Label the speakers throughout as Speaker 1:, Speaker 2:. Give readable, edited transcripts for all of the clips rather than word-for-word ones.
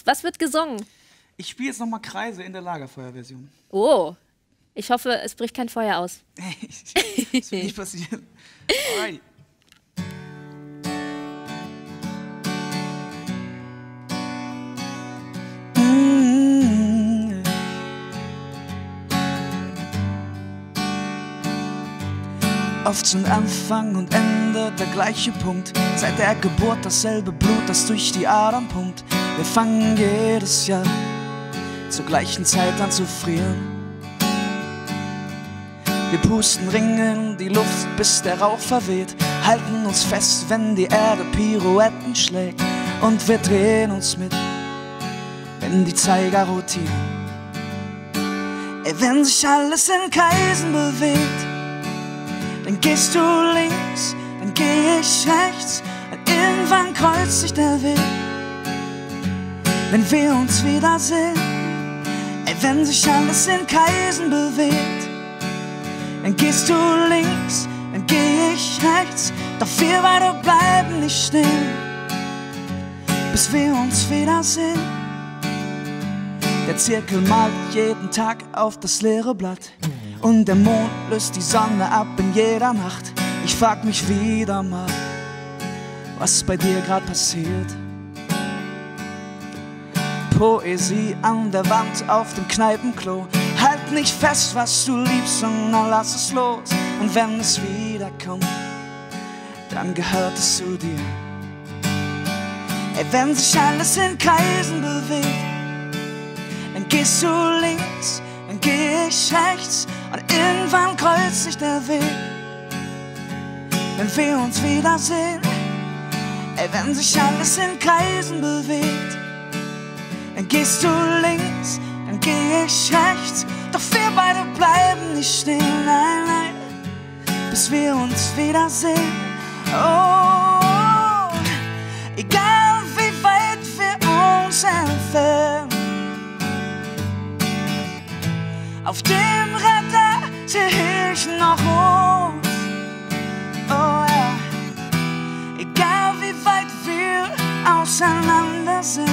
Speaker 1: Was wird gesungen?
Speaker 2: Ich spiele jetzt nochmal Kreise in der Lagerfeuerversion.
Speaker 1: Oh, ich hoffe, es bricht kein Feuer aus.
Speaker 2: Das wird nicht passieren. Alright. Oft sind Anfang und Ende der gleiche Punkt. Seit der Geburt dasselbe Blut, das durch die Adern pumpt. Wir fangen jedes Jahr zur gleichen Zeit an zu frieren. Wir pusten Ringe in die Luft, bis der Rauch verweht. Halten uns fest, wenn die Erde Pirouetten schlägt. Und wir drehen uns mit, wenn die Zeiger rotieren. Wenn sich alles in Kreisen bewegt, dann gehst du links, dann geh ich rechts, und irgendwann kreuzt sich der Weg. Wenn wir uns wiedersehen, wenn sich alles in Kreisen bewegt, dann gehst du links, dann geh ich rechts, doch wir beide bleiben nicht stehen, bis wir uns wiedersehen. Der Zirkel malt jeden Tag auf das leere Blatt. Und der Mond löst die Sonne ab in jeder Nacht. Ich frag mich wieder mal, was bei dir grad passiert. Poesie an der Wand auf dem Kneipenklo. Halt nicht fest, was du liebst, sondern lass es los. Und wenn es wiederkommt, dann gehört es zu dir. Wenn sich alles in Kreisen bewegt, dann gehst du links, dann geh ich rechts, und irgendwann kreuzt sich der Weg. Wenn wir uns wiedersehen, wenn sich alles in Kreisen bewegt, dann gehst du links, dann geh ich rechts, doch wir beide bleiben nicht stehen, nein, nein, bis wir uns wiedersehen. Oh, egal wie weit wir uns entfernen, auf dem Radar sehe ich noch uns. Oh ja, egal wie weit wir auseinander sind,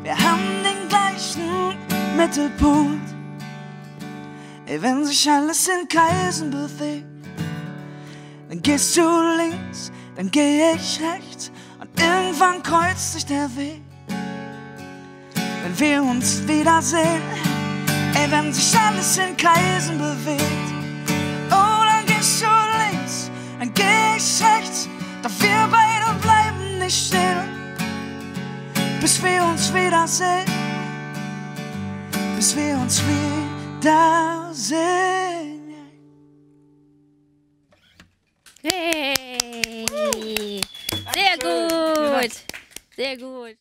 Speaker 2: wir haben den gleichen Mittelpunkt. Wenn sich alles in Kreisen bewegt, dann gehst du links, dann geh ich rechts, und irgendwann kreuzt sich der Weg. Wenn wir uns wiedersehen, wenn sich alles in Kreisen bewegt, oh, dann gehst du links, dann geh ich rechts, doch wir beide bleiben nicht stehen, bis wir uns wiedersehen, bis wir uns wiedersehen.
Speaker 1: Hey. Sehr gut. Sehr gut.